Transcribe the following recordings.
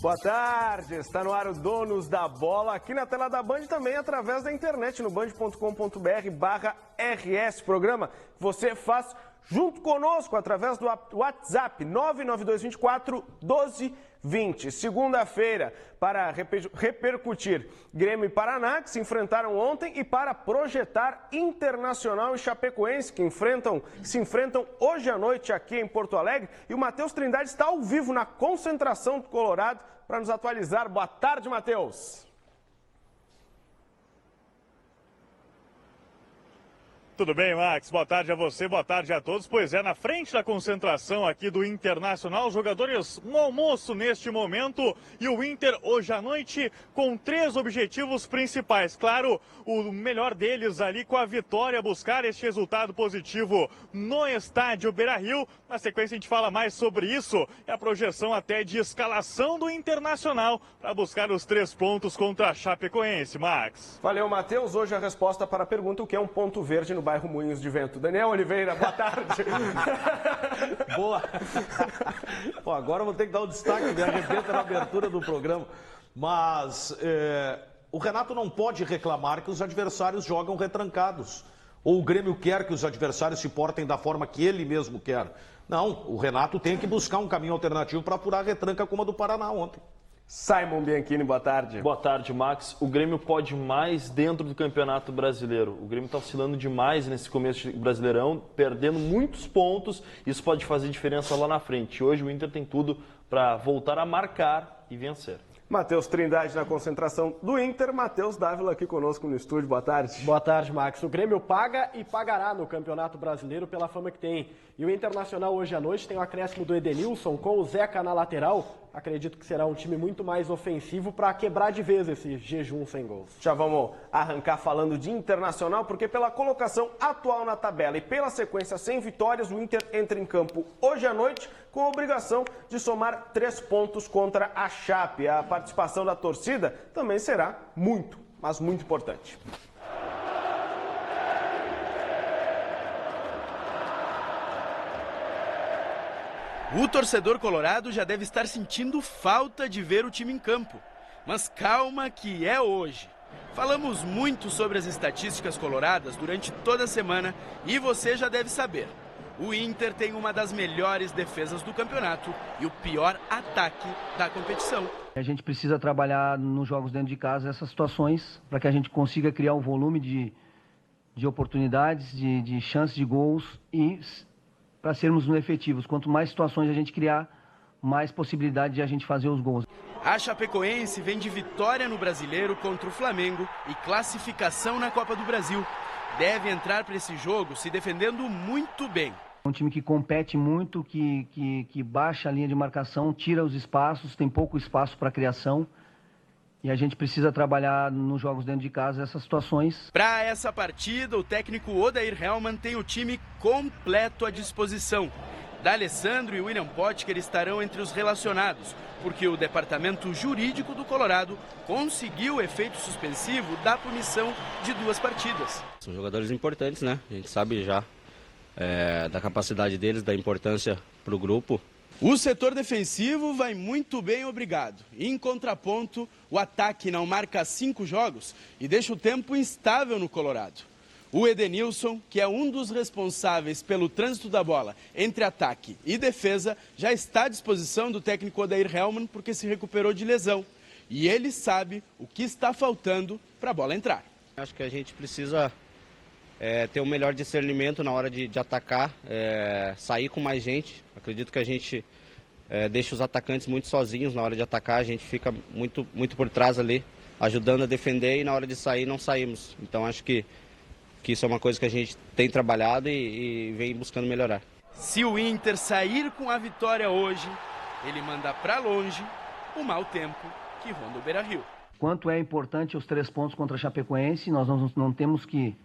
Boa tarde, está no ar o Donos da Bola, aqui na tela da Band também através da internet no band.com.br/RS, programa que você faz junto conosco através do WhatsApp 99224-1220. Segunda-feira, para repercutir Grêmio e Paraná, que se enfrentaram ontem, e para projetar Internacional e Chapecoense, que se enfrentam hoje à noite aqui em Porto Alegre. E o Matheus Trindade está ao vivo na concentração do Colorado para nos atualizar. Boa tarde, Matheus. Tudo bem, Max? Boa tarde a você, boa tarde a todos. Pois é, na frente da concentração aqui do Internacional, jogadores no almoço neste momento, e o Inter hoje à noite com 3 objetivos principais. Claro, o melhor deles ali com a vitória, buscar este resultado positivo no estádio Beira-Rio. Na sequência a gente fala mais sobre isso e a projeção até de escalação do Internacional para buscar os 3 pontos contra a Chapecoense, Max. Valeu, Matheus. Hoje a resposta para a pergunta: o que é um ponto verde no bairro Moinhos de Vento? Daniel Oliveira, boa tarde. Boa. Bom, agora eu vou ter que dar o destaque, me arrebenta na abertura do programa. Mas o Renato não pode reclamar que os adversários jogam retrancados. Ou o Grêmio quer que os adversários se portem da forma que ele mesmo quer. Não, o Renato tem que buscar um caminho alternativo para apurar a retranca como a do Paraná ontem. Simon Bianchini, boa tarde. Boa tarde, Max. O Grêmio pode mais dentro do Campeonato Brasileiro. O Grêmio está oscilando demais nesse começo de Brasileirão, perdendo muitos pontos. Isso pode fazer diferença lá na frente. Hoje o Inter tem tudo para voltar a marcar e vencer. Matheus Trindade na concentração do Inter. Matheus Dávila aqui conosco no estúdio. Boa tarde. Boa tarde, Max. O Grêmio paga e pagará no Campeonato Brasileiro pela fama que tem. E o Internacional hoje à noite tem o acréscimo do Edenilson com o Zeca na lateral. Acredito que será um time muito mais ofensivo para quebrar de vez esse jejum sem gols. Já vamos arrancar falando de Internacional, porque pela colocação atual na tabela e pela sequência sem vitórias, o Inter entra em campo hoje à noite com a obrigação de somar 3 pontos contra a Chape. A participação da torcida também será muito, mas muito importante. O torcedor colorado já deve estar sentindo falta de ver o time em campo. Mas calma que é hoje. Falamos muito sobre as estatísticas coloradas durante toda a semana e você já deve saber. O Inter tem uma das melhores defesas do campeonato e o pior ataque da competição. A gente precisa trabalhar nos jogos dentro de casa essas situações para que a gente consiga criar um volume de oportunidades, de chances de gols e para sermos efetivos. Quanto mais situações a gente criar, mais possibilidade de a gente fazer os gols. A Chapecoense vem de vitória no Brasileiro contra o Flamengo e classificação na Copa do Brasil. Deve entrar para esse jogo se defendendo muito bem. É um time que compete muito, que baixa a linha de marcação, tira os espaços, tem pouco espaço para criação. E a gente precisa trabalhar nos jogos dentro de casa essas situações. Para essa partida, o técnico Odair Hellmann tem o time completo à disposição. D'Alessandro e William Potker estarão entre os relacionados, porque o departamento jurídico do Colorado conseguiu o efeito suspensivo da punição de 2 partidas. São jogadores importantes, né? A gente sabe já da capacidade deles, da importância para o grupo. O setor defensivo vai muito bem, obrigado. Em contraponto, o ataque não marca 5 jogos e deixa o tempo instável no Colorado. O Edenilson, que é um dos responsáveis pelo trânsito da bola entre ataque e defesa, já está à disposição do técnico Odair Hellmann porque se recuperou de lesão. E ele sabe o que está faltando para a bola entrar. Acho que a gente precisa ter um melhor discernimento na hora de atacar, sair com mais gente. Acredito que a gente deixa os atacantes muito sozinhos na hora de atacar, a gente fica muito por trás ali, ajudando a defender e na hora de sair não saímos. Então acho que isso é uma coisa que a gente tem trabalhado e vem buscando melhorar. Se o Inter sair com a vitória hoje, ele manda para longe o mau tempo que ronda o Beira-Rio. Quanto é importante os 3 pontos contra a Chapecoense, nós não temos que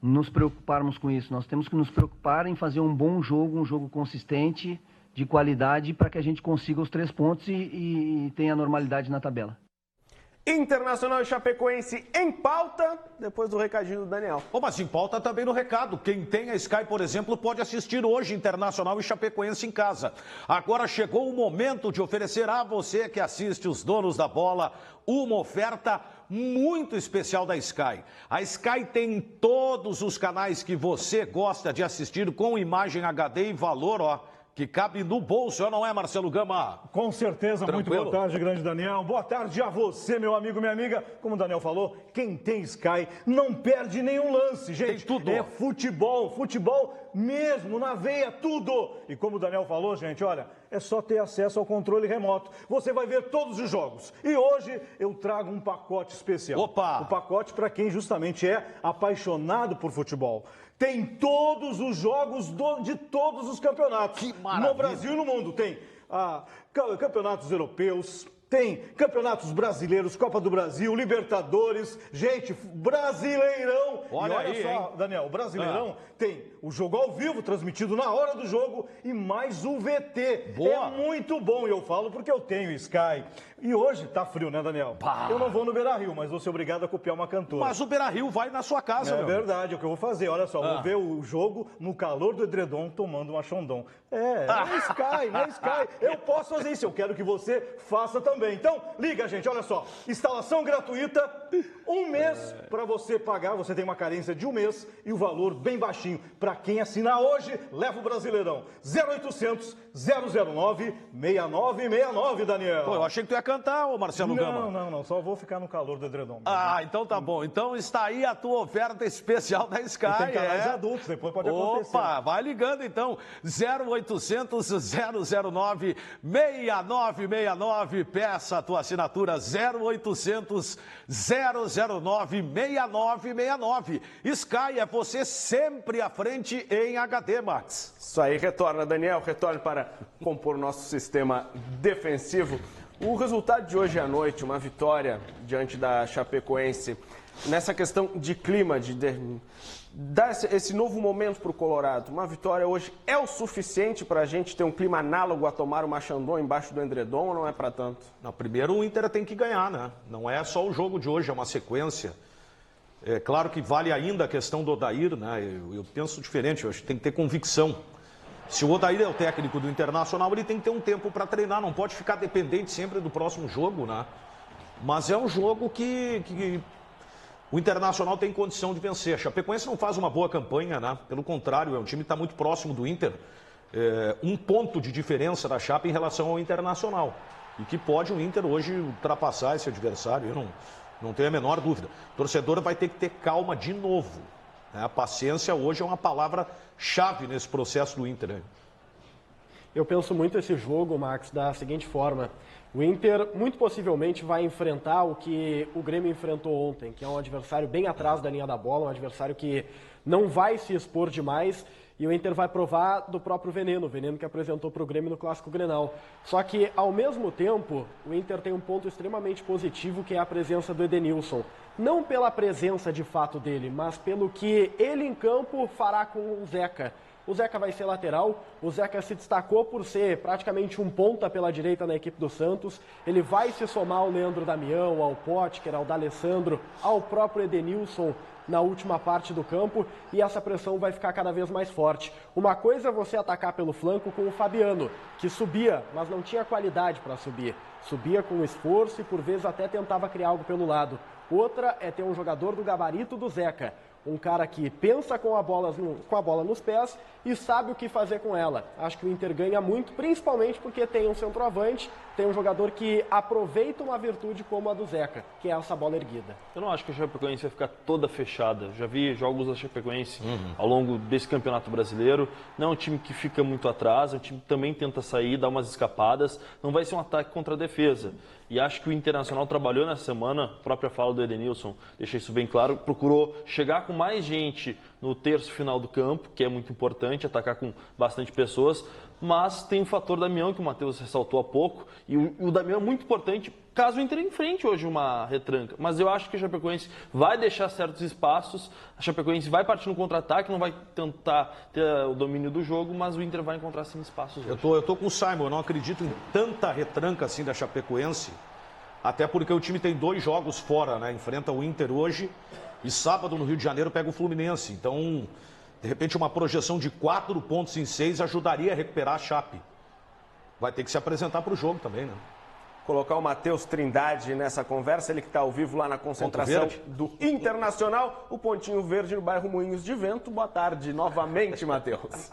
nos preocuparmos com isso. Nós temos que nos preocupar em fazer um bom jogo, um jogo consistente, de qualidade, para que a gente consiga os 3 pontos e tenha normalidade na tabela. Internacional e Chapecoense em pauta, depois do recadinho do Daniel. Mas em pauta também no recado. Quem tem a Sky, por exemplo, pode assistir hoje Internacional e Chapecoense em casa. Agora chegou o momento de oferecer a você que assiste os Donos da Bola uma oferta muito especial da Sky. A Sky tem todos os canais que você gosta de assistir com imagem HD e valor, que cabe no bolso, não é, Marcelo Gama? Com certeza. Tranquilo? Muito boa tarde, grande Daniel. Boa tarde a você, meu amigo, minha amiga. Como o Daniel falou, quem tem Sky não perde nenhum lance, gente. Tem tudo. É futebol mesmo, na veia, tudo. E como o Daniel falou, gente, olha, é só ter acesso ao controle remoto. Você vai ver todos os jogos. E hoje eu trago um pacote especial. Opa! Um pacote para quem justamente é apaixonado por futebol. Tem todos os jogos de todos os campeonatos. Que maravilha. No Brasil e no mundo. Tem campeonatos europeus, tem campeonatos brasileiros, Copa do Brasil, Libertadores. Gente, Brasileirão. Olha aí, só, hein? Daniel, o Brasileirão tem o jogo ao vivo, transmitido na hora do jogo, e mais o VT. Boa. É muito bom, e eu falo porque eu tenho Sky. E hoje tá frio, né, Daniel? Eu não vou no Beira-Rio, mas vou ser obrigado a copiar uma cantora. Mas o Beira-Rio vai na sua casa, meu. Verdade, é o que eu vou fazer. Olha só, vou ver o jogo no calor do edredom, tomando uma Xandão. É Sky. Eu posso fazer isso, eu quero que você faça também. Então, liga, gente, olha só. Instalação gratuita, 1 mês para você pagar. Você tem uma carência de 1 mês e o valor bem baixinho. Para quem assinar hoje, leva o Brasileirão. 0800 009 6969, Daniel. Pô, eu achei que tu ia cantar, ô Marcelo Gama. Não. Só vou ficar no calor do edredom. Então tá bom. Então está aí a tua oferta especial da Sky. E tem canais adultos, depois pode acontecer. Opa, vai ligando então. 0800 009 6969. Peça a tua assinatura. 0800 009 6969. Sky é você sempre à frente em HD, Max. Isso aí, retorna, Daniel. Retorne para compor o nosso sistema defensivo. O resultado de hoje à noite, uma vitória diante da Chapecoense, nessa questão de clima, de dar esse novo momento para o Colorado. Uma vitória hoje é o suficiente para a gente ter um clima análogo a tomar uma Xandão embaixo do edredom, ou não é para tanto? Não, primeiro o Inter tem que ganhar, né? Não é só o jogo de hoje, é uma sequência. É claro que vale ainda a questão do Odair, né? Eu penso diferente, eu acho que tem que ter convicção. Se o Odair é o técnico do Internacional, ele tem que ter um tempo para treinar, não pode ficar dependente sempre do próximo jogo, né? Mas é um jogo que o Internacional tem condição de vencer. A Chapecoense não faz uma boa campanha, né? Pelo contrário, é um time que está muito próximo do Inter. Um ponto de diferença da Chape em relação ao Internacional. E que pode o Inter hoje ultrapassar esse adversário, eu não tenho a menor dúvida. O torcedor vai ter que ter calma de novo. A paciência hoje é uma palavra-chave nesse processo do Inter. Eu penso muito esse jogo, Max, da seguinte forma. O Inter muito possivelmente vai enfrentar o que o Grêmio enfrentou ontem, que é um adversário bem atrás da linha da bola, um adversário que não vai se expor demais, e o Inter vai provar do próprio veneno, o veneno que apresentou para o Grêmio no Clássico Grenal. Só que, ao mesmo tempo, o Inter tem um ponto extremamente positivo, que é a presença do Edenilson. Não pela presença de fato dele, mas pelo que ele em campo fará com o Zeca. O Zeca vai ser lateral, o Zeca se destacou por ser praticamente um ponta pela direita na equipe do Santos. Ele vai se somar ao Leandro Damião, ao Potker, ao D'Alessandro, ao próprio Edenilson na última parte do campo, e essa pressão vai ficar cada vez mais forte. Uma coisa é você atacar pelo flanco com o Fabiano, que subia, mas não tinha qualidade para subir. Subia com esforço e por vezes até tentava criar algo pelo lado. Outra é ter um jogador do gabarito do Zeca, um cara que pensa com a bola nos pés e sabe o que fazer com ela. Acho que o Inter ganha muito, principalmente porque tem um centroavante, tem um jogador que aproveita uma virtude como a do Zeca, que é essa bola erguida. Eu não acho que a Chapecoense vai ficar toda fechada. Já vi jogos da Chapecoense ao longo desse Campeonato Brasileiro. Não é um time que fica muito atrás, é um time que também tenta sair, dar umas escapadas. Não vai ser um ataque contra a defesa. E acho que o Internacional trabalhou nessa semana, a própria fala do Edenilson deixa isso bem claro, procurou chegar com mais gente no terço final do campo, que é muito importante, atacar com bastante pessoas, mas tem o fator Damião, que o Matheus ressaltou há pouco, e o Damião é muito importante caso o Inter enfrente hoje uma retranca. Mas eu acho que a Chapecoense vai deixar certos espaços, a Chapecoense vai partir no contra-ataque, não vai tentar ter o domínio do jogo, mas o Inter vai encontrar sim espaços hoje. Eu tô com o Simon, eu não acredito em tanta retranca assim da Chapecoense, até porque o time tem 2 jogos fora, né? Enfrenta o Inter hoje e sábado no Rio de Janeiro pega o Fluminense. Então, de repente, uma projeção de 4 pontos em 6 ajudaria a recuperar a Chape. Vai ter que se apresentar para o jogo também, né? Colocar o Matheus Trindade nessa conversa, ele que está ao vivo lá na concentração do Internacional, o Pontinho Verde no bairro Moinhos de Vento. Boa tarde novamente, Matheus.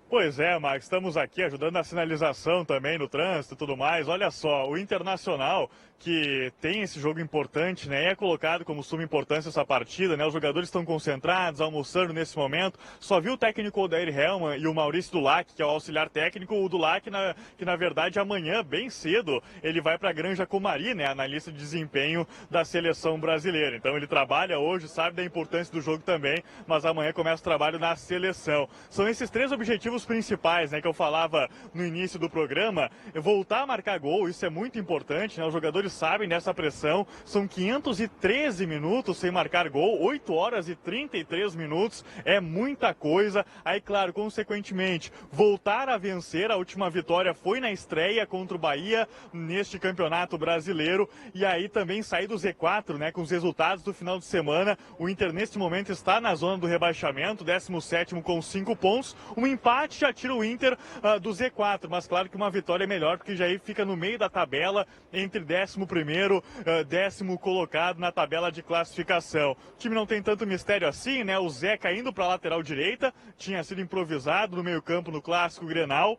Pois é, Max, estamos aqui ajudando na sinalização também no trânsito e tudo mais. Olha só, o Internacional, que tem esse jogo importante, né, é colocado como suma importância essa partida, né, os jogadores estão concentrados, almoçando nesse momento. Só viu o técnico Odair Hellmann e o Maurício Dulac, que é o auxiliar técnico, o Dulac, que na verdade amanhã, bem cedo, ele vai para a Granja Comari, né, analista de desempenho da seleção brasileira. Então ele trabalha hoje, sabe da importância do jogo também, mas amanhã começa o trabalho na seleção. São esses 3 objetivos principais, né, que eu falava no início do programa. Voltar a marcar gol, isso é muito importante, né, os jogadores sabem dessa pressão. São 513 minutos sem marcar gol, 8 horas e 33 minutos, é muita coisa. Aí, claro, consequentemente, voltar a vencer. A última vitória foi na estreia contra o Bahia neste Campeonato Brasileiro. E aí também sair do Z4, né, com os resultados do final de semana. O Inter, neste momento, está na zona do rebaixamento, 17º com 5 pontos. Um empate já tira o Inter do Z4, mas claro que uma vitória é melhor, porque já aí fica no meio da tabela, entre 11º, 10º colocado na tabela de classificação. O time não tem tanto mistério assim, né? O Zé caindo para a lateral direita, tinha sido improvisado no meio-campo no Clássico Grenal.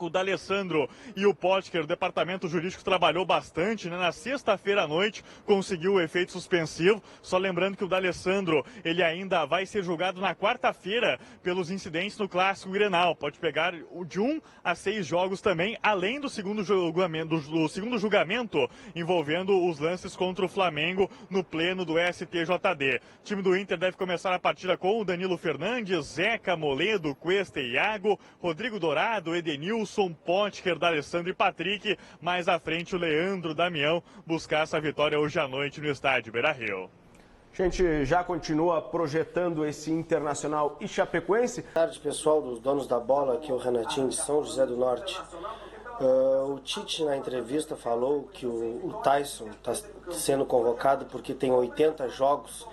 O D'Alessandro e o Potker, o departamento jurídico, trabalhou bastante, né? Na sexta-feira à noite conseguiu o efeito suspensivo. Só lembrando que o D'Alessandro, ele ainda vai ser julgado na quarta-feira pelos incidentes no Clássico Grenal. Pode pegar de 1 a 6 jogos também, além do segundo julgamento envolvendo os lances contra o Flamengo no pleno do STJD. O time do Inter deve começar a partida com o Danilo Fernandes, Zeca, Moledo, Cuesta e Iago, Rodrigo Dourado, Edenilson, Potker, D'Alessandro e Patrick. Mais à frente o Leandro Damião buscar essa vitória hoje à noite no estádio Beira-Rio. A gente já continua projetando esse Internacional e Chapecoense. Boa tarde, pessoal, dos donos da bola, aqui é o Renatinho de São José do Norte. O Tite, na entrevista, falou que o Tyson está sendo convocado porque tem 80 jogos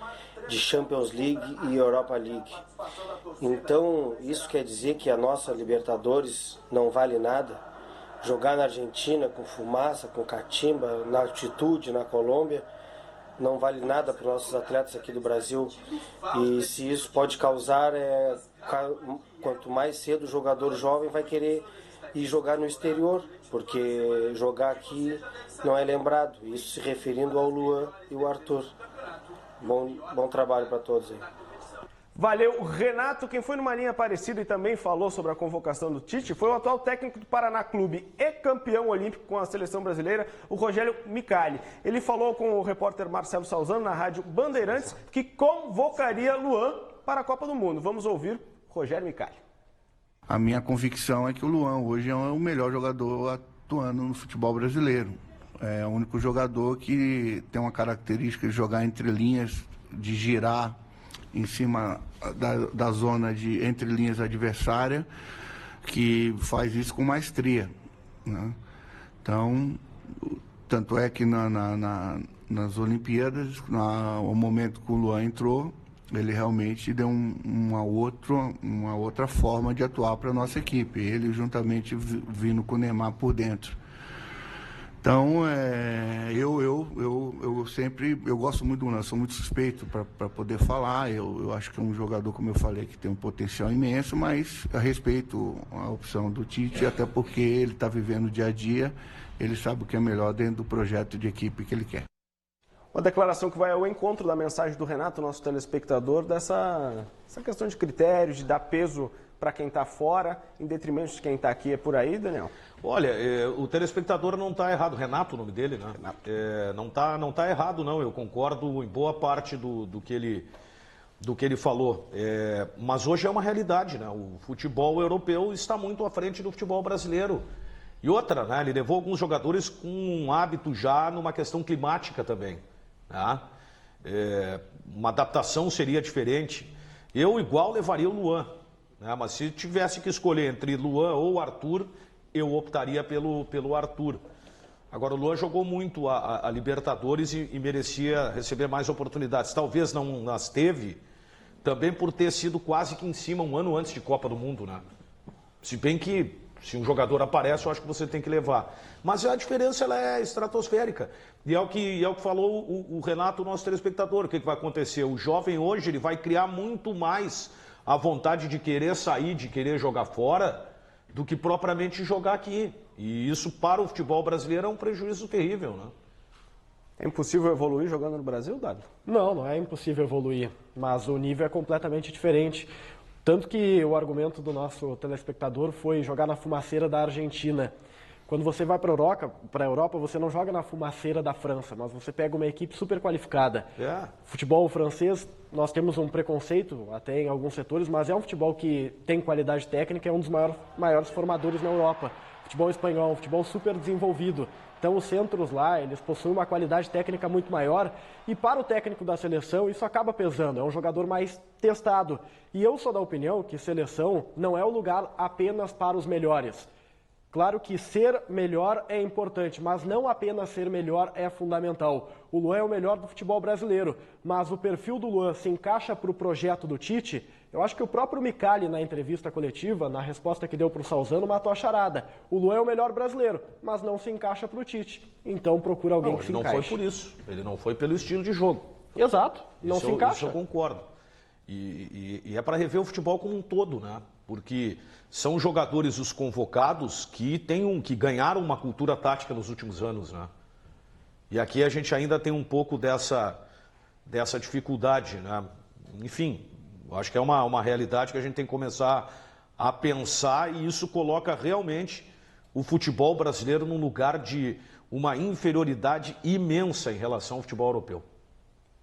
de Champions League e Europa League. Então, isso quer dizer que a nossa Libertadores não vale nada? Jogar na Argentina com fumaça, com catimba, na altitude, na Colômbia, não vale nada para os nossos atletas aqui do Brasil. E se isso pode causar, quanto mais cedo o jogador jovem vai querer ir jogar no exterior, porque jogar aqui não é lembrado. Isso se referindo ao Luan e o Arthur. Bom trabalho para todos aí. Valeu, Renato. Quem foi numa linha parecida e também falou sobre a convocação do Tite foi o atual técnico do Paraná Clube e campeão olímpico com a seleção brasileira, o Rogério Micali. Ele falou com o repórter Marcelo Salzano na rádio Bandeirantes que convocaria Luan para a Copa do Mundo. Vamos ouvir Rogério Micali. A minha convicção é que o Luan hoje é o melhor jogador atuando no futebol brasileiro. É o único jogador que tem uma característica de jogar entre linhas, de girar em cima da zona de entre linhas adversária, que faz isso com maestria, né? Então, tanto é que nas Olimpíadas, o momento que o Luan entrou, ele realmente deu uma outra forma de atuar para a nossa equipe. Ele juntamente vindo com o Neymar por dentro. Então, eu gosto muito do Luan, sou muito suspeito para poder falar. Eu acho que é um jogador, como eu falei, que tem um potencial imenso, mas eu respeito a opção do Tite, até porque ele está vivendo o dia a dia, ele sabe o que é melhor dentro do projeto de equipe que ele quer. Uma declaração que vai ao encontro da mensagem do Renato, nosso telespectador, dessa questão de critérios, de dar peso para quem está fora, em detrimento de quem está aqui. É por aí, Daniel? Olha, o telespectador não está errado. Renato, o nome dele, né? Não tá errado, não. Eu concordo em boa parte do que ele falou. Mas hoje é uma realidade, né? O futebol europeu está muito à frente do futebol brasileiro. E outra, né? Ele levou alguns jogadores com um hábito já numa questão climática também, né? Uma adaptação seria diferente. Eu igual levaria o Luan, né? Mas se tivesse que escolher entre Luan ou Arthur, eu optaria pelo Arthur. Agora, o Luan jogou muito a Libertadores e merecia receber mais oportunidades. Talvez não nas teve, também por ter sido quase que em cima um ano antes de Copa do Mundo, né? Se bem que, se um jogador aparece, eu acho que você tem que levar. Mas a diferença ela é estratosférica. E é o que falou o Renato, nosso telespectador. O que vai acontecer? O jovem hoje ele vai criar muito mais a vontade de querer sair, de querer jogar fora, do que propriamente jogar aqui. E isso para o futebol brasileiro é um prejuízo terrível, né? É impossível evoluir jogando no Brasil, Dado? Não é impossível evoluir, mas o nível é completamente diferente. Tanto que o argumento do nosso telespectador foi jogar na fumaceira da Argentina. Quando você vai para a Europa, você não joga na fumaceira da França, mas você pega uma equipe super qualificada. Futebol francês, nós temos um preconceito, até em alguns setores, mas é um futebol que tem qualidade técnica, é um dos maiores formadores na Europa. Futebol espanhol, um futebol super desenvolvido. Então os centros lá, eles possuem uma qualidade técnica muito maior e para o técnico da seleção isso acaba pesando, é um jogador mais testado. E eu sou da opinião que seleção não é o lugar apenas para os melhores. Claro que ser melhor é importante, mas não apenas ser melhor é fundamental. O Luan é o melhor do futebol brasileiro, mas o perfil do Luan se encaixa para o projeto do Tite. Eu acho que o próprio Micali, na entrevista coletiva, na resposta que deu para o Salzano, matou a charada. O Luan é o melhor brasileiro, mas não se encaixa para o Tite. Então procura alguém que se encaixe. Ele não foi por isso, ele não foi pelo estilo de jogo. Exato, não se encaixa. Isso eu concordo. E é para rever o futebol como um todo, né? Porque são jogadores os convocados que ganharam uma cultura tática nos últimos anos, né? E aqui a gente ainda tem um pouco dessa dificuldade, né? Enfim, eu acho que é uma realidade que a gente tem que começar a pensar e isso coloca realmente o futebol brasileiro num lugar de uma inferioridade imensa em relação ao futebol europeu.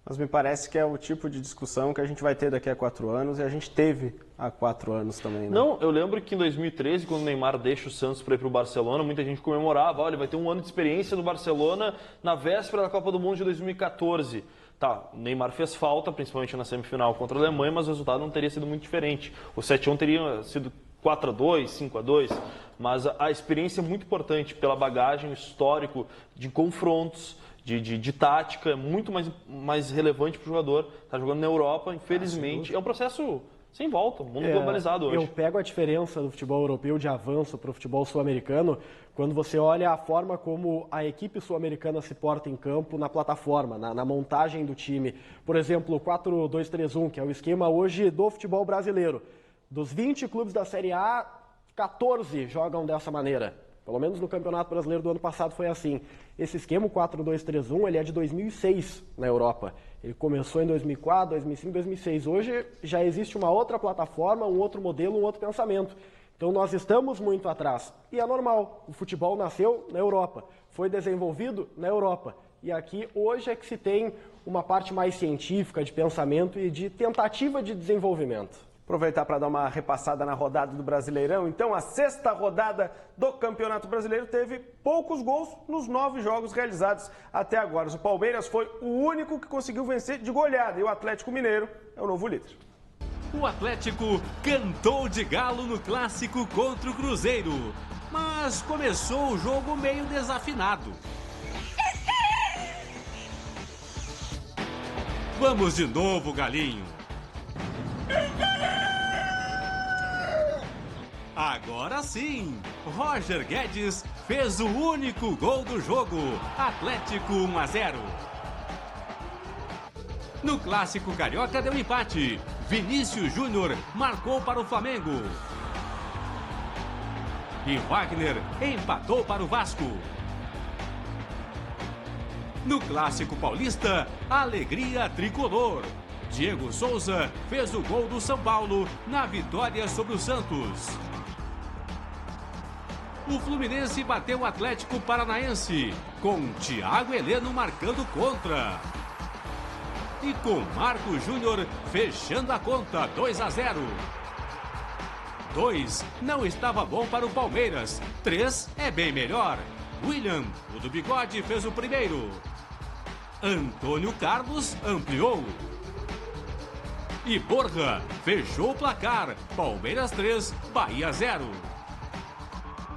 Mas me parece que é o tipo de discussão que a gente vai ter daqui a 4 anos e a gente teve há 4 anos também, né? Não, eu lembro que em 2013, quando o Neymar deixa o Santos para ir para o Barcelona, muita gente comemorava, olha, vai ter um ano de experiência no Barcelona na véspera da Copa do Mundo de 2014. Tá, o Neymar fez falta, principalmente na semifinal contra a Alemanha, mas o resultado não teria sido muito diferente. O 7-1 teria sido 4-2, 5-2, mas a experiência é muito importante pela bagagem, o histórico de confrontos, de tática, é muito mais relevante para o jogador. Está jogando na Europa, infelizmente. É um processo sem volta, mundo globalizado hoje. Eu pego a diferença do futebol europeu de avanço para o futebol sul-americano quando você olha a forma como a equipe sul-americana se porta em campo na plataforma, na montagem do time. Por exemplo, o 4-2-3-1, que é o esquema hoje do futebol brasileiro. Dos 20 clubes da Série A, 14 jogam dessa maneira. Pelo menos no Campeonato Brasileiro do ano passado foi assim. Esse esquema, o 4-2-3-1, ele é de 2006 na Europa. Ele começou em 2004, 2005, 2006. Hoje já existe uma outra plataforma, um outro modelo, um outro pensamento. Então nós estamos muito atrás. E é normal, o futebol nasceu na Europa, foi desenvolvido na Europa. E aqui hoje é que se tem uma parte mais científica de pensamento e de tentativa de desenvolvimento. Aproveitar para dar uma repassada na rodada do Brasileirão. Então, a 6ª rodada do Campeonato Brasileiro teve poucos gols nos 9 jogos realizados até agora. O Palmeiras foi o único que conseguiu vencer de goleada e o Atlético Mineiro é o novo líder. O Atlético cantou de galo no clássico contra o Cruzeiro, mas começou o jogo meio desafinado. Vamos de novo, galinho. Agora sim, Roger Guedes fez o único gol do jogo, Atlético 1-0. No clássico carioca deu empate, Vinícius Júnior marcou para o Flamengo. E Wagner empatou para o Vasco. No clássico paulista, alegria tricolor. Diego Souza fez o gol do São Paulo na vitória sobre o Santos. O Fluminense bateu o Atlético Paranaense, com Thiago Heleno marcando contra. E com Marco Júnior fechando a conta, 2-0. 2 não estava bom para o Palmeiras, 3 é bem melhor. William, o do bigode, fez o primeiro. Antônio Carlos ampliou. E Borja fechou o placar. Palmeiras 3, Bahia 0.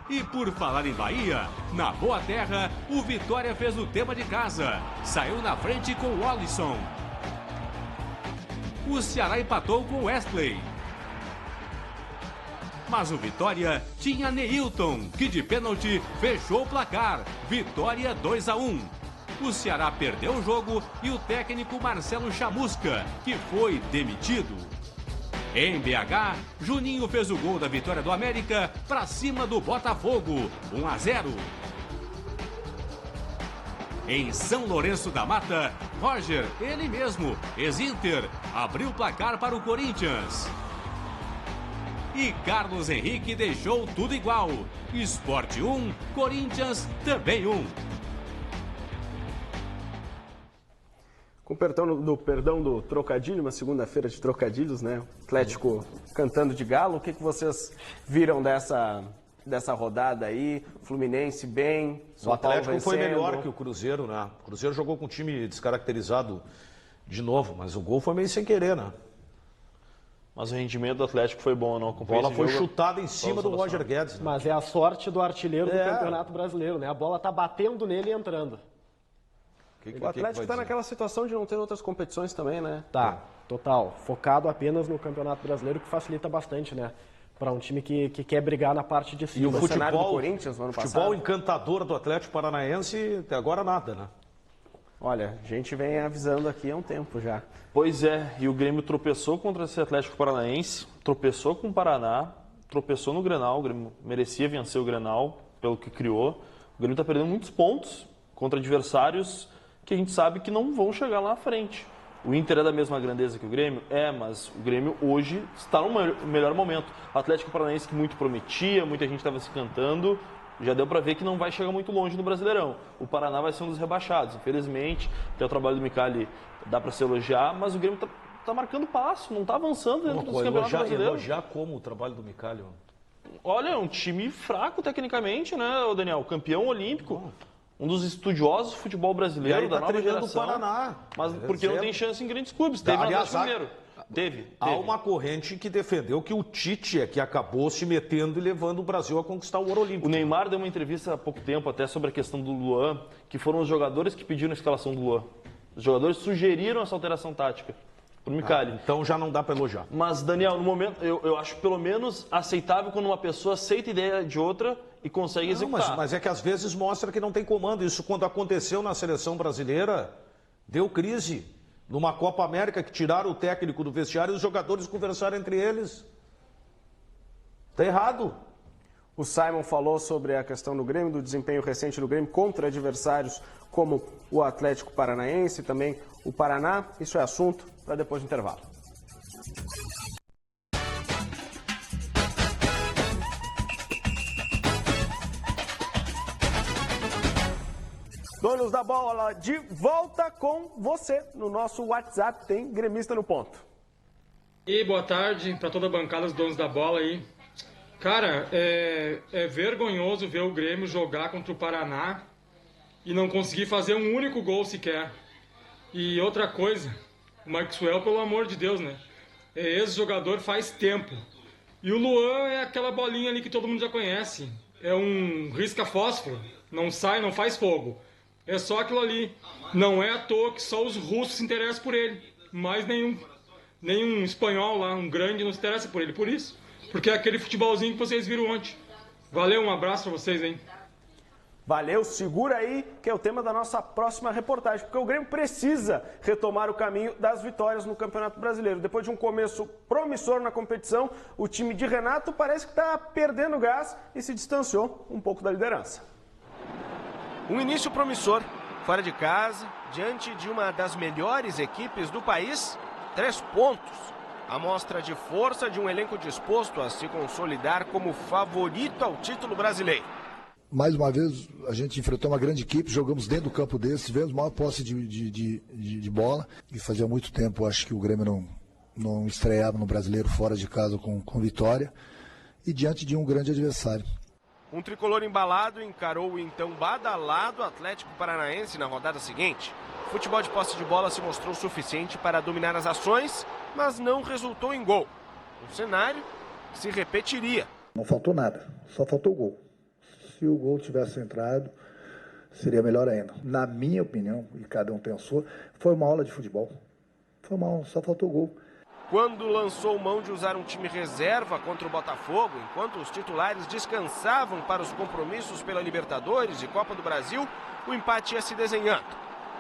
E por falar em Bahia, na Boa Terra, o Vitória fez o tema de casa. Saiu na frente com o Alisson. O Ceará empatou com o Wesley. Mas o Vitória tinha Neilton, que de pênalti fechou o placar. Vitória 2-1. O Ceará perdeu o jogo e o técnico Marcelo Chamusca, que foi demitido. Em BH, Juninho fez o gol da vitória do América para cima do Botafogo, 1-0. Em São Lourenço da Mata, Roger, ele mesmo, ex-Inter, abriu o placar para o Corinthians. E Carlos Henrique deixou tudo igual. Sport 1, Corinthians também 1. Com perdão do trocadilho, uma segunda-feira de trocadilhos, né? Atlético cantando de galo. O que vocês viram dessa rodada aí? Fluminense bem, São o Atlético Paulo foi vencendo. melhor que o Cruzeiro, né? O Cruzeiro jogou com um time descaracterizado de novo, mas o gol foi meio sem querer, né? Mas o rendimento do Atlético foi bom, não? A bola foi chutada em cima do Roger Guedes. Né? Mas é a sorte do artilheiro do Campeonato Brasileiro, né? A bola tá batendo nele e entrando. O Atlético está naquela situação de não ter outras competições também, né? Tá, total. Focado apenas no Campeonato Brasileiro, que facilita bastante, né? Para um time que quer brigar na parte de cima. E o futebol, do Corinthians no ano futebol passado. encantador do Atlético Paranaense, até agora nada, né? Olha, a gente vem avisando aqui há um tempo já. Pois é, e o Grêmio tropeçou contra esse Atlético Paranaense, tropeçou com o Paraná, tropeçou no Grenal, o Grêmio merecia vencer o Grenal pelo que criou. O Grêmio está perdendo muitos pontos contra adversários que a gente sabe que não vão chegar lá na frente. O Inter é da mesma grandeza que o Grêmio? É, mas o Grêmio hoje está no melhor momento. O Atlético Paranaense que muito prometia, muita gente estava se cantando, já deu para ver que não vai chegar muito longe no Brasileirão. O Paraná vai ser um dos rebaixados, infelizmente. Até o trabalho do Micali dá para se elogiar, mas o Grêmio está marcando passo, não está avançando dentro dos campeonatos brasileiros. Elogiar como o trabalho do Micali? Olha, é um time fraco tecnicamente, né, Daniel? Campeão olímpico. Um dos estudiosos do futebol brasileiro, da nova geração. O Paraná. Mas porque não tem chance em grandes clubes. Teve no Atlético Mineiro. Teve. Há uma corrente que defendeu que o Tite é que acabou se metendo e levando o Brasil a conquistar o ouro olímpico. O Neymar deu uma entrevista há pouco tempo até sobre a questão do Luan, que foram os jogadores que pediram a escalação do Luan. Os jogadores sugeriram essa alteração tática pro Micali. Então já não dá para elogiar. Mas, Daniel, no momento, eu acho pelo menos aceitável quando uma pessoa aceita a ideia de outra e consegue executar. Mas é que às vezes mostra que não tem comando. Isso quando aconteceu na seleção brasileira, deu crise. Numa Copa América que tiraram o técnico do vestiário e os jogadores conversaram entre eles. Tá errado. O Simon falou sobre a questão do Grêmio, do desempenho recente do Grêmio contra adversários como o Atlético Paranaense e também o Paraná. Isso é assunto para depois do intervalo. Donos da bola, de volta com você. No nosso WhatsApp tem Gremista no Ponto. E boa tarde para toda a bancada dos donos da bola aí. Cara, é vergonhoso ver o Grêmio jogar contra o Paraná e não conseguir fazer um único gol sequer. E outra coisa, o Maxwell, pelo amor de Deus, né? É ex-jogador faz tempo. E o Luan é aquela bolinha ali que todo mundo já conhece. É um risca-fósforo. Não sai, não faz fogo. É só aquilo ali. Não é à toa que só os russos se interessam por ele. Mais nenhum espanhol lá, um grande, não se interessa por ele. Por isso. Porque é aquele futebolzinho que vocês viram ontem. Valeu, um abraço pra vocês, hein? Valeu, segura aí, que é o tema da nossa próxima reportagem, porque o Grêmio precisa retomar o caminho das vitórias no Campeonato Brasileiro. Depois de um começo promissor na competição, o time de Renato parece que está perdendo gás e se distanciou um pouco da liderança. Um início promissor, fora de casa, diante de uma das melhores equipes do país, 3 pontos. A mostra de força de um elenco disposto a se consolidar como favorito ao título brasileiro. Mais uma vez, a gente enfrentou uma grande equipe, jogamos dentro do campo deles, tivemos maior posse de bola. E fazia muito tempo, acho que o Grêmio não estreava no Brasileiro fora de casa com vitória. E diante de um grande adversário. Um tricolor embalado encarou o então badalado Atlético Paranaense na rodada seguinte. O futebol de posse de bola se mostrou suficiente para dominar as ações mas não resultou em gol. Um cenário que se repetiria. Não faltou nada, só faltou o gol. Se o gol tivesse entrado, seria melhor ainda. Na minha opinião, e cada um pensou, foi uma aula de futebol. Foi uma aula, só faltou o gol. Quando lançou mão de usar um time reserva contra o Botafogo, enquanto os titulares descansavam para os compromissos pela Libertadores e Copa do Brasil, o empate ia se desenhando.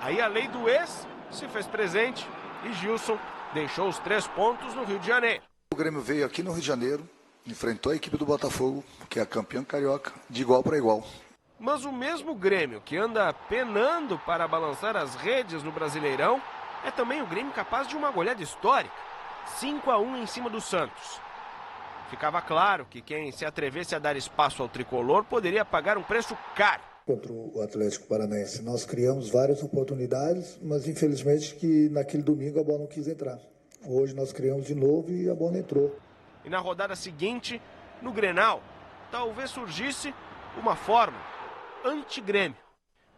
Aí a lei do ex se fez presente e Gilson deixou os 3 pontos no Rio de Janeiro. O Grêmio veio aqui no Rio de Janeiro, enfrentou a equipe do Botafogo, que é a campeã carioca, de igual para igual. Mas o mesmo Grêmio que anda penando para balançar as redes no Brasileirão é também o Grêmio capaz de uma goleada histórica. 5-1 em cima do Santos. Ficava claro que quem se atrevesse a dar espaço ao tricolor poderia pagar um preço caro. Contra o Atlético Paranaense, nós criamos várias oportunidades, mas infelizmente que naquele domingo a bola não quis entrar. Hoje nós criamos de novo e a bola entrou. E na rodada seguinte, no Grenal, talvez surgisse uma forma anti-Grêmio.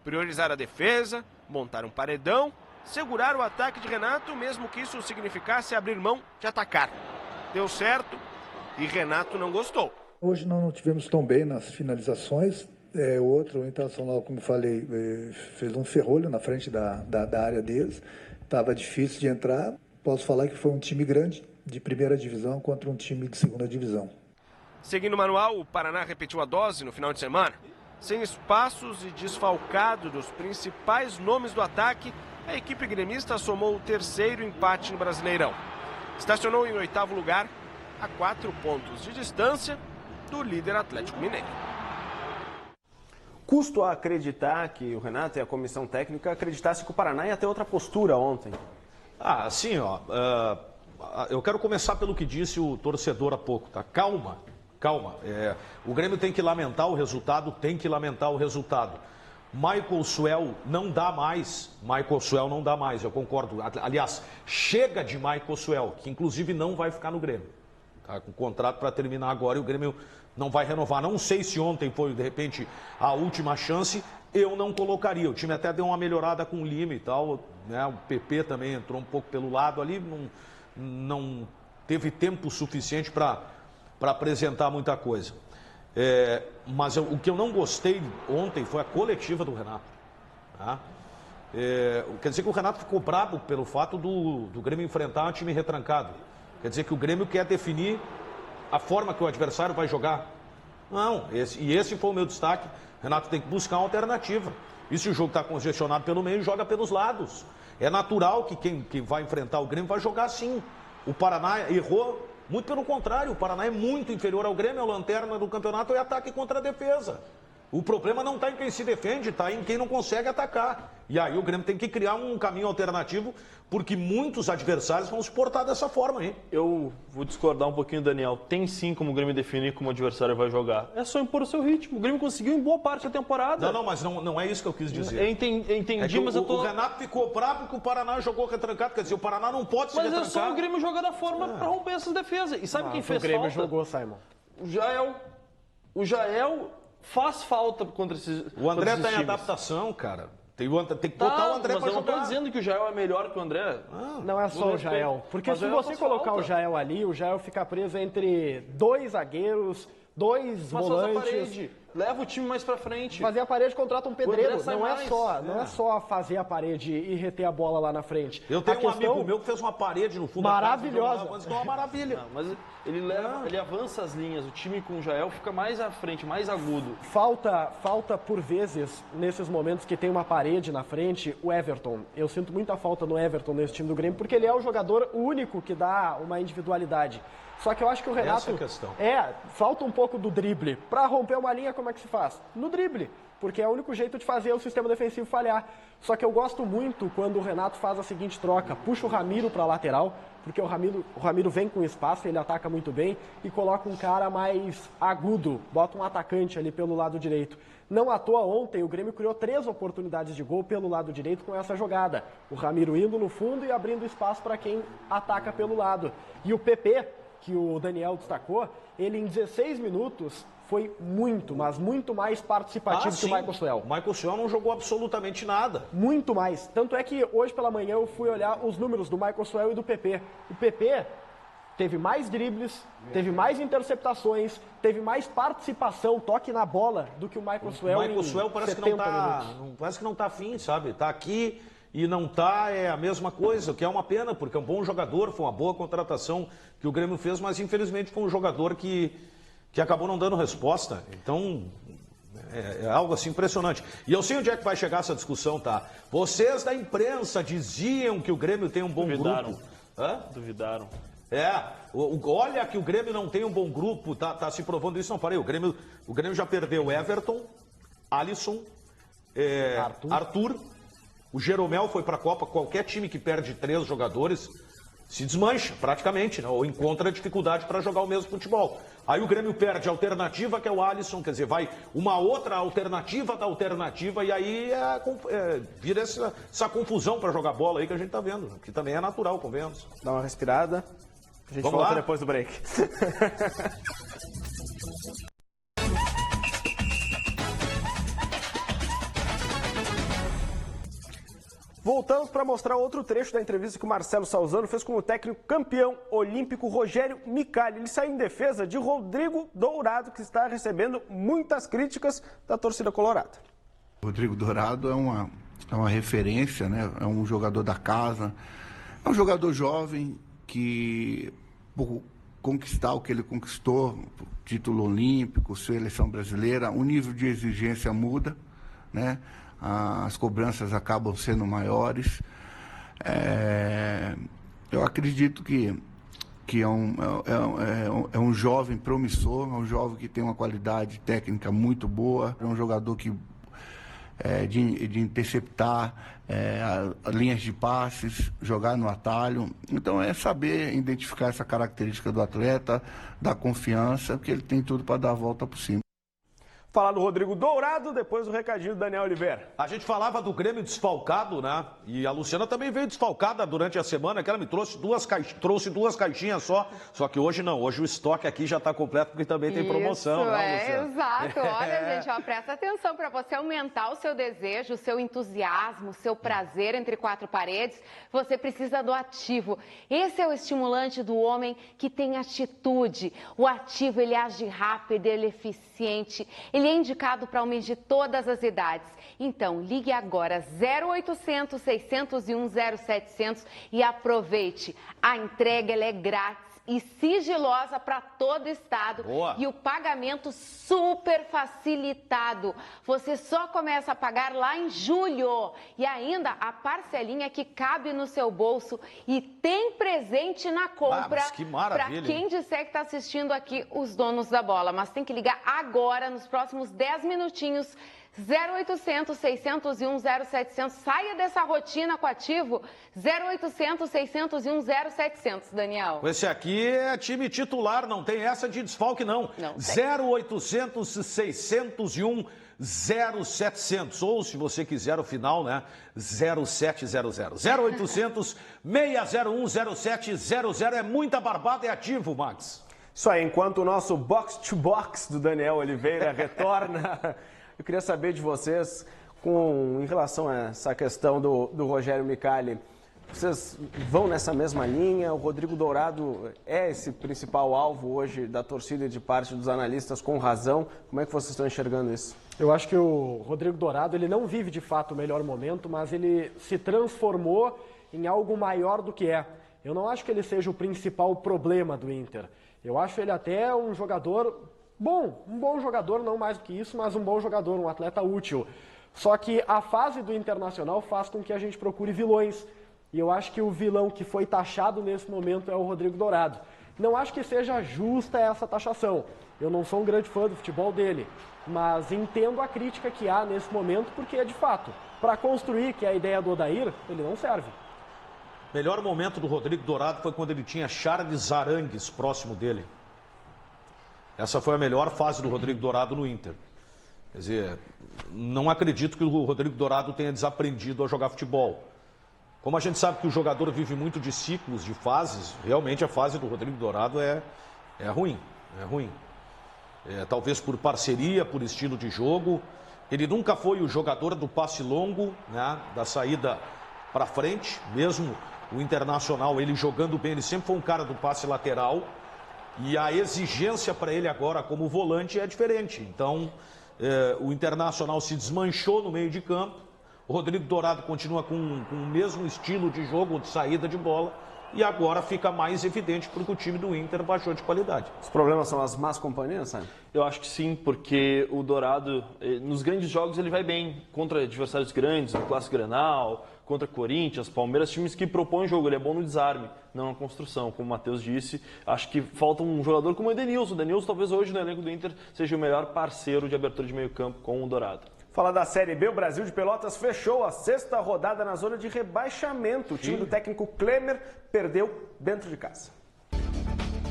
Priorizar a defesa, montar um paredão, segurar o ataque de Renato, mesmo que isso significasse abrir mão de atacar. Deu certo e Renato não gostou. Hoje nós não tivemos tão bem nas finalizações. O Internacional, como falei, fez um ferrolho na frente da área deles. Estava difícil de entrar. Posso falar que foi um time grande de primeira divisão contra um time de segunda divisão. Seguindo o manual, o Paraná repetiu a dose no final de semana. Sem espaços e desfalcado dos principais nomes do ataque, a equipe gremista somou o 3º empate no Brasileirão. Estacionou em 8º lugar, a 4 pontos de distância do líder Atlético Mineiro. Custo a acreditar que o Renato e a comissão técnica acreditassem que o Paraná ia ter outra postura ontem. Assim, eu quero começar pelo que disse o torcedor há pouco, tá? Calma. O Grêmio tem que lamentar o resultado, Michael Suel não dá mais, eu concordo. Aliás, chega de Michael Suel, que inclusive não vai ficar no Grêmio. Tá com contrato para terminar agora e o Grêmio não vai renovar. Não sei se ontem foi, de repente, a última chance, eu não colocaria. O time até deu uma melhorada com o Lima e tal, né? O PP também entrou um pouco pelo lado ali, não teve tempo suficiente para apresentar muita coisa. Mas o que eu não gostei ontem foi a coletiva do Renato. Tá? Quer dizer que o Renato ficou bravo pelo fato do Grêmio enfrentar um time retrancado. Quer dizer que o Grêmio quer definir a forma que o adversário vai jogar. Não, esse foi o meu destaque. O Renato tem que buscar uma alternativa. E se o jogo está congestionado pelo meio, joga pelos lados. É natural que quem vai enfrentar o Grêmio vai jogar assim. O Paraná errou. Muito pelo contrário, o Paraná é muito inferior ao Grêmio, a lanterna do campeonato é ataque contra a defesa. O problema não está em quem se defende, está em quem não consegue atacar. E aí o Grêmio tem que criar um caminho alternativo, porque muitos adversários vão se portar dessa forma aí. Eu vou discordar um pouquinho, Daniel. Tem sim como o Grêmio definir como o adversário vai jogar. É só impor o seu ritmo. O Grêmio conseguiu em boa parte da temporada. Mas não é isso que eu quis dizer. Eu entendi, mas eu tô... O Renato ficou bravo porque o Paraná jogou retrancado. Quer dizer, o Paraná não pode se retrancar. Mas é só o Grêmio jogar da forma para romper essas defesas. E sabe quem fez falta? O Grêmio jogou, Simon. O Jael faz falta contra esses O André está em adaptação, cara. Tem que botar o André para jogar. Mas eu não estou dizendo que o Jael é melhor que o André. Não é só o Jael. Porque se você colocar o Jael ali, o Jael fica preso entre 2 zagueiros, 2 volantes. Faz a parede. Leva o time mais pra frente. Fazer a parede, contrata um pedreiro. Não é só fazer a parede e reter a bola lá na frente. Eu tenho um amigo meu que fez uma parede no fundo maravilhosa. Da casa, uma maravilha. Não, mas ele avança as linhas. O time com o Jael fica mais à frente, mais agudo. Falta por vezes, nesses momentos que tem uma parede na frente, o Everton. Eu sinto muita falta no Everton nesse time do Grêmio, porque ele é o jogador único que dá uma individualidade. Só que eu acho que o Renato... Essa é a questão. Falta um pouco do drible. Para romper uma linha, como é que se faz? No drible. Porque é o único jeito de fazer o sistema defensivo falhar. Só que eu gosto muito quando o Renato faz a seguinte troca. Puxa o Ramiro para a lateral, porque o Ramiro vem com espaço, ele ataca muito bem, e coloca um cara mais agudo. Bota um atacante ali pelo lado direito. Não à toa, ontem o Grêmio criou 3 oportunidades de gol pelo lado direito com essa jogada. O Ramiro indo no fundo e abrindo espaço para quem ataca pelo lado. E o PP, que o Daniel destacou, ele em 16 minutos foi muito, mas muito mais participativo que o Michael Suell. O Michael Suell não jogou absolutamente nada. Muito mais. Tanto é que hoje pela manhã eu fui olhar os números do Michael Suell e do PP. O PP teve mais dribles, teve mais interceptações, teve mais participação, toque na bola do que o Michael Suell. O Michael Suell parece que não tá afim, sabe? Tá aqui e não tá, é a mesma coisa, que é uma pena, porque é um bom jogador, foi uma boa contratação que o Grêmio fez, mas infelizmente foi um jogador que acabou não dando resposta. Então, é algo assim impressionante. E eu sei onde é que vai chegar essa discussão, tá? Vocês da imprensa diziam que o Grêmio tem um bom grupo. Hã? Duvidaram. Olha que o Grêmio não tem um bom grupo, tá se provando isso. Não, parei, o Grêmio já perdeu Everton, Alisson, Arthur, o Jeromel foi para a Copa. Qualquer time que perde 3 jogadores se desmancha praticamente, né? Ou encontra dificuldade para jogar o mesmo futebol. Aí o Grêmio perde a alternativa, que é o Alisson, quer dizer, vai uma outra alternativa da alternativa, e aí vira essa confusão para jogar bola aí que a gente tá vendo, que também é natural, convenhamos. Dá uma respirada. A gente Vamos volta lá? depois do break. Voltamos para mostrar outro trecho da entrevista que o Marcelo Salzano fez com o técnico campeão olímpico Rogério Micali. Ele saiu em defesa de Rodrigo Dourado, que está recebendo muitas críticas da torcida colorada. Rodrigo Dourado é uma referência, né? É um jogador da casa, é um jogador jovem que, por conquistar o que ele conquistou, título olímpico, seleção brasileira, o nível de exigência muda, né? As cobranças acabam sendo maiores. Eu acredito que é um jovem promissor, é um jovem que tem uma qualidade técnica muito boa, é um jogador que de interceptar linhas de passes, jogar no atalho. Então é saber identificar essa característica do atleta, dar confiança, porque ele tem tudo para dar a volta por cima. Falar do Rodrigo Dourado, depois do recadinho do Daniel Oliveira. A gente falava do Grêmio desfalcado, né? E a Luciana também veio desfalcada durante a semana, que ela me trouxe duas caixinhas só que hoje não, hoje o estoque aqui já está completo, porque também tem promoção, né, Luciana? Exato. Olha, gente, ó, presta atenção, para você aumentar o seu desejo, o seu entusiasmo, o seu prazer entre 4 paredes, você precisa do Ativo. Esse é o estimulante do homem que tem atitude. O Ativo, ele age rápido, ele é eficiente, ele é indicado para homens de todas as idades. Então, ligue agora 0800 601 0700 e aproveite. A entrega ela é grátis e sigilosa para todo o estado. Boa. E o pagamento super facilitado. Você só começa a pagar lá em julho. E ainda a parcelinha que cabe no seu bolso e tem presente na compra para quem disser que está assistindo aqui os donos da bola. Mas tem que ligar agora, nos próximos 10 minutinhos. 0800 601 0700. Saia dessa rotina com o Ativo. 0800 601 0700, Daniel. Esse aqui é time titular, não tem essa de desfalque, não. 0800 601 0700. Ou, se você quiser o final, né? 0700. 0800 601 0700. É muita barbada, é Ativo, Max. Isso aí, enquanto o nosso box-to-box do Daniel Oliveira retorna, eu queria saber de vocês, em relação a essa questão do Rogério Micali, vocês vão nessa mesma linha? O Rodrigo Dourado é esse principal alvo hoje da torcida e de parte dos analistas, com razão. Como é que vocês estão enxergando isso? Eu acho que o Rodrigo Dourado, ele não vive de fato o melhor momento, mas ele se transformou em algo maior do que é. Eu não acho que ele seja o principal problema do Inter. Eu acho ele até um jogador bom, um bom jogador, não mais do que isso, mas um bom jogador, um atleta útil. Só que a fase do Internacional faz com que a gente procure vilões. E eu acho que o vilão que foi taxado nesse momento é o Rodrigo Dourado. Não acho que seja justa essa taxação. Eu não sou um grande fã do futebol dele, mas entendo a crítica que há nesse momento, porque, de fato, para construir, que é a ideia do Odair, ele não serve. Melhor momento do Rodrigo Dourado foi quando ele tinha Charles Arangues próximo dele. Essa foi a melhor fase do Rodrigo Dourado no Inter. Quer dizer, não acredito que o Rodrigo Dourado tenha desaprendido a jogar futebol. Como a gente sabe que o jogador vive muito de ciclos, de fases, realmente a fase do Rodrigo Dourado é ruim. É ruim. talvez por parceria, por estilo de jogo. Ele nunca foi o jogador do passe longo, né, da saída para frente, mesmo o Internacional, ele jogando bem, ele sempre foi um cara do passe lateral. E a exigência para ele agora como volante é diferente. Então, o Internacional se desmanchou no meio de campo. O Rodrigo Dourado continua com o mesmo estilo de jogo, de saída de bola. E agora fica mais evidente porque o time do Inter baixou de qualidade. Os problemas são as más companhias, sabe? Eu acho que sim, porque o Dourado, nos grandes jogos, ele vai bem contra adversários grandes, no Clássico Grenal, contra Corinthians, Palmeiras, times que propõem jogo. Ele é bom no desarme, não na construção, como o Matheus disse. Acho que falta um jogador como o Edenilson. O Edenilson talvez hoje no elenco do Inter seja o melhor parceiro de abertura de meio campo com o Dourado. Falar da Série B, o Brasil de Pelotas fechou a 6ª rodada na zona de rebaixamento. O time do técnico Klemer perdeu dentro de casa.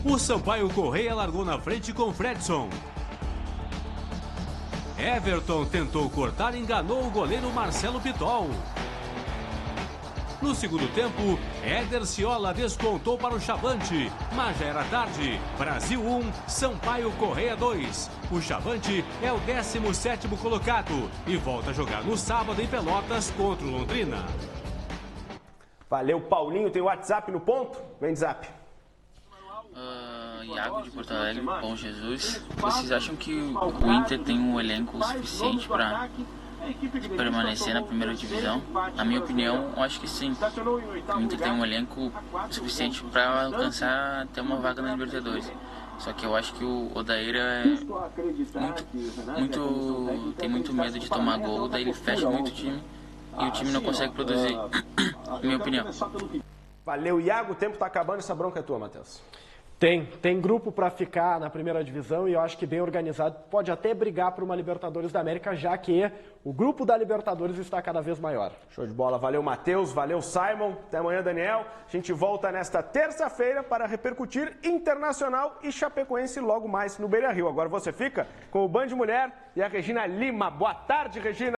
O Sampaio Correia largou na frente com Fredson. Everton tentou cortar e enganou o goleiro Marcelo Pitol. No segundo tempo, Éder Ciola descontou para o Chavante, mas já era tarde. Brasil 1, Sampaio Correia 2. O Chavante é o 17º colocado e volta a jogar no sábado em Pelotas contra o Londrina. Valeu, Paulinho. Tem o WhatsApp no ponto? Vem de zap. Iago de Porto Alegre, Bom Jesus. Vocês acham que o Inter tem um elenco suficiente para permanecer na primeira divisão? Na minha opinião, eu acho que sim. O Inter tem um elenco suficiente para alcançar até uma vaga na Libertadores. Só que eu acho que o Odair tem muito medo de tomar gol, daí ele fecha muito o time e o time não consegue produzir, na minha opinião. Valeu, Iago. O tempo está acabando, essa bronca é tua, Matheus. Tem grupo para ficar na primeira divisão e eu acho que bem organizado pode até brigar por uma Libertadores da América, já que o grupo da Libertadores está cada vez maior. Show de bola. Valeu, Matheus. Valeu, Simon. Até amanhã, Daniel. A gente volta nesta terça-feira para repercutir Internacional e Chapecoense logo mais no Beira-Rio. Agora você fica com o Band Mulher e a Regina Lima. Boa tarde, Regina.